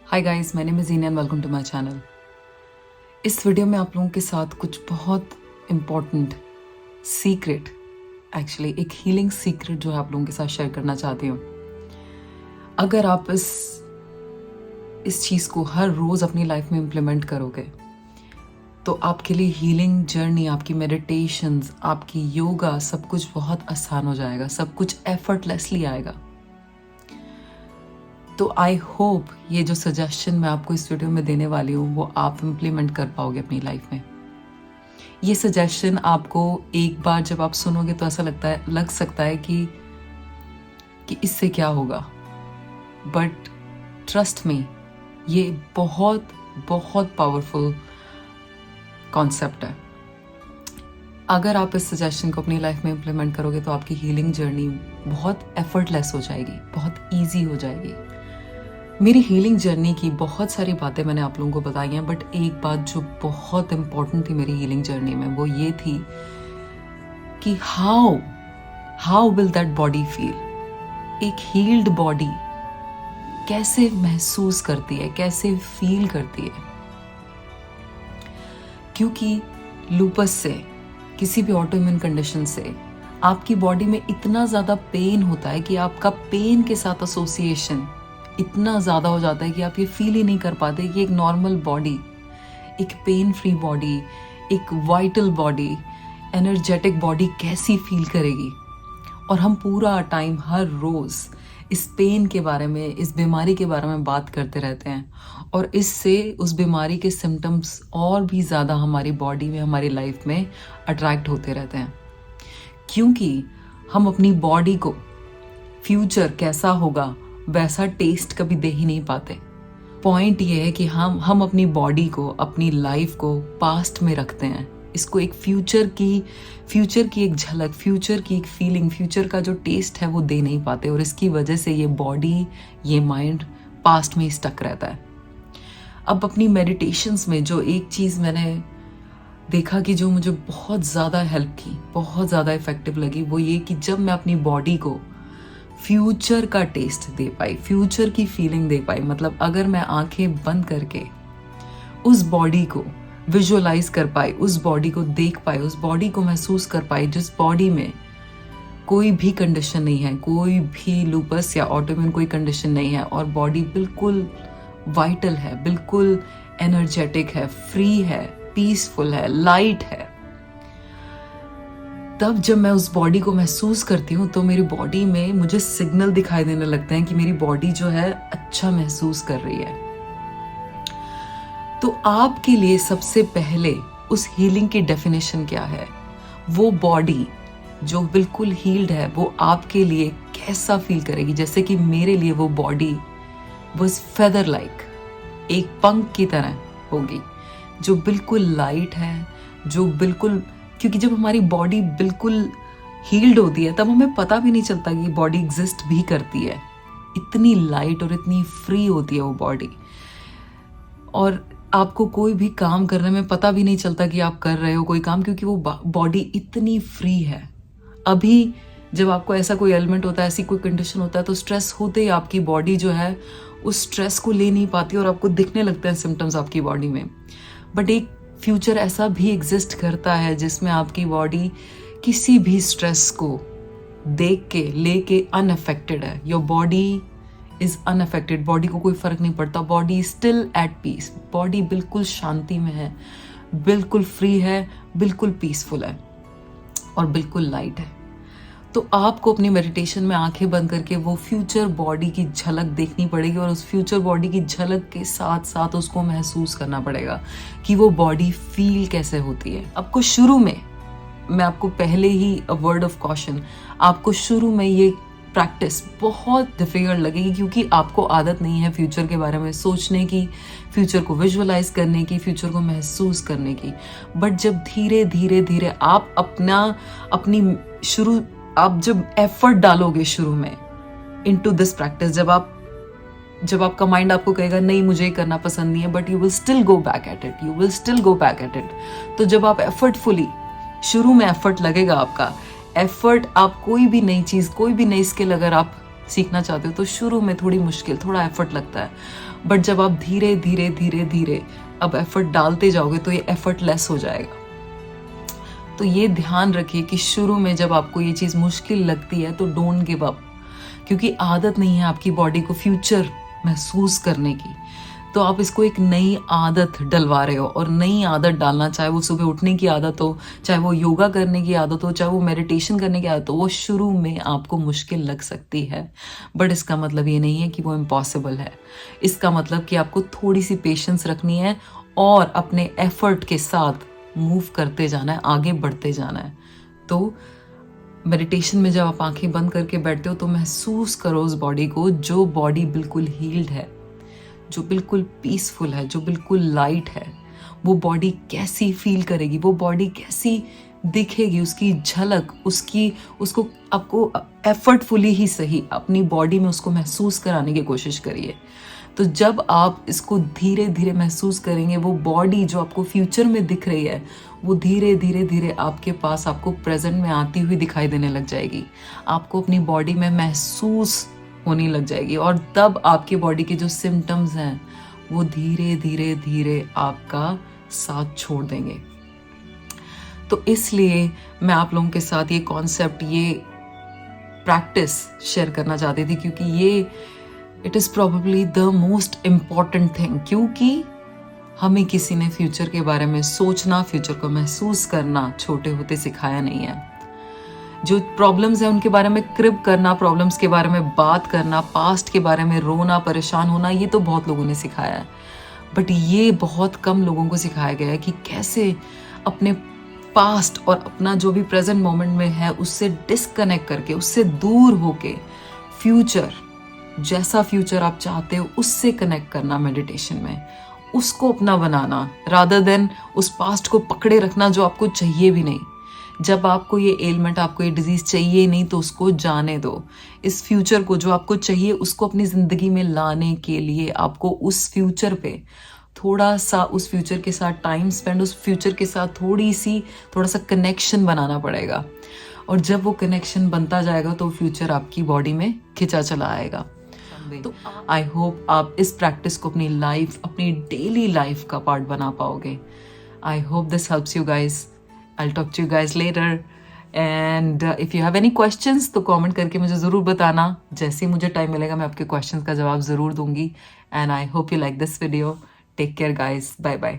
Hi guys, my name is Ina and welcome to my channel. इस video में आप लोगों के साथ कुछ बहुत इम्पोर्टेंट सीक्रेट, एक्चुअली एक हीलिंग सीक्रेट जो है आप लोगों के साथ शेयर करना चाहती हूँ। अगर आप इस चीज़ को हर रोज़ अपनी लाइफ में इम्प्लीमेंट करोगे तो आपके लिए हीलिंग जर्नी, आपकी मेडिटेशंस, आपकी योगा, सब कुछ बहुत आसान हो जाएगा, सब कुछ एफर्टलेसली आएगा। तो आई होप ये जो सजेशन मैं आपको इस वीडियो में देने वाली हूँ वो आप इम्प्लीमेंट कर पाओगे अपनी लाइफ में। ये सजेशन आपको एक बार जब आप सुनोगे तो ऐसा लग सकता है कि इससे क्या होगा, बट ट्रस्ट मी, ये बहुत बहुत पावरफुल कॉन्सेप्ट है। अगर आप इस सजेशन को अपनी लाइफ में इम्प्लीमेंट करोगे तो आपकी हीलिंग जर्नी बहुत एफर्टलेस हो जाएगी, बहुत ईजी हो जाएगी। मेरी हीलिंग जर्नी की बहुत सारी बातें मैंने आप लोगों को बताई हैं, बट एक बात जो बहुत इम्पोर्टेंट थी मेरी हीलिंग जर्नी में वो ये थी कि how will that body feel. एक हील्ड बॉडी कैसे महसूस करती है, कैसे फील करती है। क्योंकि लूपस से, किसी भी ऑटोइम्यून कंडीशन से आपकी बॉडी में इतना ज़्यादा पेन होता है कि आपका पेन के साथ एसोसिएशन इतना ज़्यादा हो जाता है कि आप ये फील ही नहीं कर पाते कि एक नॉर्मल बॉडी, एक पेन फ्री बॉडी, एक वाइटल बॉडी, एनर्जेटिक बॉडी कैसी फील करेगी। और हम पूरा टाइम हर रोज़ इस पेन के बारे में, इस बीमारी के बारे में बात करते रहते हैं और इससे उस बीमारी के सिम्टम्स और भी ज़्यादा हमारी बॉडी में, हमारी लाइफ में अट्रैक्ट होते रहते हैं। क्योंकि हम अपनी बॉडी को फ्यूचर कैसा होगा वैसा टेस्ट कभी दे ही नहीं पाते। पॉइंट ये है कि हम अपनी बॉडी को, अपनी लाइफ को पास्ट में रखते हैं। इसको एक फ्यूचर की एक झलक, फ्यूचर की एक फीलिंग, फ्यूचर का जो टेस्ट है वो दे नहीं पाते और इसकी वजह से ये बॉडी, ये माइंड पास्ट में ही स्टक रहता है। अब अपनी मेडिटेशंस में जो एक चीज़ मैंने देखा कि जो मुझे बहुत ज़्यादा हेल्प की, बहुत ज़्यादा इफेक्टिव लगी, वो ये कि जब मैं अपनी बॉडी को फ्यूचर का टेस्ट दे पाई, फ्यूचर की फीलिंग दे पाई, मतलब अगर मैं आंखें बंद करके उस बॉडी को विजुअलाइज कर पाई, उस बॉडी को देख पाई, उस बॉडी को महसूस कर पाई जिस बॉडी में कोई भी कंडीशन नहीं है, कोई भी लूपस या ऑटोइम्यून कोई कंडीशन नहीं है और बॉडी बिल्कुल वाइटल है, बिल्कुल एनर्जेटिक है, फ्री है, पीसफुल है, लाइट है। तब जब मैं उस बॉडी को महसूस करती हूँ तो मेरी बॉडी में मुझे सिग्नल दिखाई देने लगते हैं कि मेरी बॉडी जो है अच्छा महसूस कर रही है। तो आपके लिए सबसे पहले उस हीलिंग की डेफिनेशन क्या है? वो बॉडी जो बिल्कुल हील्ड है वो आपके लिए कैसा फील करेगी? जैसे कि मेरे लिए वो बॉडी वाज फेदर लाइक, एक पंख की तरह होगी, जो बिल्कुल लाइट है, जो बिल्कुल, क्योंकि जब हमारी बॉडी बिल्कुल हील्ड होती है तब हमें पता भी नहीं चलता कि बॉडी एग्जिस्ट भी करती है। इतनी लाइट और इतनी फ्री होती है वो बॉडी और आपको कोई भी काम करने में पता भी नहीं चलता कि आप कर रहे हो कोई काम, क्योंकि वो बॉडी इतनी फ्री है। अभी जब आपको ऐसा कोई एलिमेंट होता है, ऐसी कोई कंडीशन होता है तो स्ट्रेस होते ही आपकी बॉडी जो है उस स्ट्रेस को ले नहीं पाती और आपको दिखने लगते हैं सिम्टम्स आपकी बॉडी में। बट एक फ्यूचर ऐसा भी एग्जिस्ट करता है जिसमें आपकी बॉडी किसी भी स्ट्रेस को देख के लेके अनअफेक्टेड है। Your body is unaffected, body को कोई फर्क नहीं पड़ता, body still at peace, body बिल्कुल शांति में है, बिल्कुल फ्री है, बिल्कुल पीसफुल है और बिल्कुल लाइट है। तो आपको अपनी मेडिटेशन में आंखें बंद करके वो फ्यूचर बॉडी की झलक देखनी पड़ेगी और उस फ्यूचर बॉडी की झलक के साथ साथ उसको महसूस करना पड़ेगा कि वो बॉडी फील कैसे होती है। आपको शुरू में, मैं आपको पहले ही अ वर्ड ऑफ कॉशन, आपको शुरू में ये प्रैक्टिस बहुत डिफिकल्ट लगेगी क्योंकि आपको आदत नहीं है फ्यूचर के बारे में सोचने की, फ्यूचर को विजुअलाइज करने की, फ्यूचर को महसूस करने की। बट जब धीरे धीरे धीरे आप आप जब एफर्ट डालोगे शुरू में इनटू दिस प्रैक्टिस, जब आपका माइंड आपको कहेगा नहीं मुझे ये करना पसंद नहीं है, but you will still go back at it, तो जब आप एफर्टफुली, शुरू में एफर्ट लगेगा आपका, एफर्ट, आप कोई भी नई चीज़, कोई भी नई स्किल अगर आप सीखना चाहते हो तो शुरू में थोड़ी मुश्किल, थोड़ा एफर्ट लगता है, बट जब आप धीरे धीरे धीरे धीरे अब एफर्ट डालते जाओगे तो ये एफर्टलेस हो जाएगा। तो ये ध्यान रखिए कि शुरू में जब आपको ये चीज़ मुश्किल लगती है तो डोंट गिव अप, क्योंकि आदत नहीं है आपकी बॉडी को फ्यूचर महसूस करने की। तो आप इसको एक नई आदत डलवा रहे हो, और नई आदत डालना, चाहे वो सुबह उठने की आदत हो, चाहे वो योगा करने की आदत हो, चाहे वो मेडिटेशन करने की आदत हो, वो शुरू में आपको मुश्किल लग सकती है, बट इसका मतलब ये नहीं है कि वो इम्पॉसिबल है। इसका मतलब कि आपको थोड़ी सी पेशेंस रखनी है और अपने एफर्ट के साथ मूव करते जाना है, आगे बढ़ते जाना है। तो मेडिटेशन में जब आप आंखें बंद करके बैठते हो तो महसूस करो उस बॉडी को, जो बॉडी बिल्कुल हील्ड है, जो बिल्कुल पीसफुल है, जो बिल्कुल लाइट है। वो बॉडी कैसी फील करेगी, वो बॉडी कैसी दिखेगी, उसकी झलक, उसको आपको एफर्टफुली ही सही अपनी बॉडी में उसको महसूस कराने की कोशिश करिए। तो जब आप इसको धीरे धीरे महसूस करेंगे, वो बॉडी जो आपको फ्यूचर में दिख रही है वो धीरे धीरे धीरे आपके पास, आपको प्रेजेंट में आती हुई दिखाई देने लग जाएगी। आपको अपनी बॉडी में महसूस होने लग जाएगी, और तब आपके बॉडी के जो सिम्टम्स हैं वो धीरे धीरे धीरे आपका साथ छोड़ देंगे। तो इसलिए मैं आप लोगों के साथ ये कॉन्सेप्ट, ये प्रैक्टिस शेयर करना चाहती थी, क्योंकि ये it is probably the most important thing. क्योंकि हमें किसी ने फ्यूचर के बारे में सोचना, फ्यूचर को महसूस करना छोटे होते सिखाया नहीं है। जो प्रॉब्लम्स हैं उनके बारे में क्रिब करना, प्रॉब्लम्स के बारे में बात करना, पास्ट के बारे में रोना, परेशान होना, ये तो बहुत लोगों ने सिखाया है, बट ये बहुत कम लोगों को सिखाया गया है कि कैसे अपने पास्ट और अपना जो भी प्रेजेंट मोमेंट में है उससे डिस्कनेक्ट करके, उससे दूर होके फ्यूचर, जैसा फ्यूचर आप चाहते हो उससे कनेक्ट करना मेडिटेशन में, उसको अपना बनाना, रादर देन उस पास्ट को पकड़े रखना जो आपको चाहिए भी नहीं। जब आपको ये एलिमेंट, आपको ये डिजीज चाहिए नहीं तो उसको जाने दो। इस फ्यूचर को जो आपको चाहिए उसको अपनी ज़िंदगी में लाने के लिए आपको उस फ्यूचर पे थोड़ा सा, उस फ्यूचर के साथ टाइम स्पेंड, उस फ्यूचर के साथ थोड़ा सा कनेक्शन बनाना पड़ेगा। और जब वो कनेक्शन बनता जाएगा तो फ्यूचर आपकी बॉडी में खिंचा चला आएगा। तो आई होप आप इस प्रैक्टिस को अपनी लाइफ, अपनी डेली लाइफ का पार्ट बना पाओगे। I hope this helps you guys. I'll talk to you guys later. And if you have any questions तो कमेंट करके मुझे ज़रूर बताना। जैसे ही मुझे टाइम मिलेगा मैं आपके क्वेश्चंस का जवाब ज़रूर दूंगी। And I hope you like this video. Take care guys. Bye bye.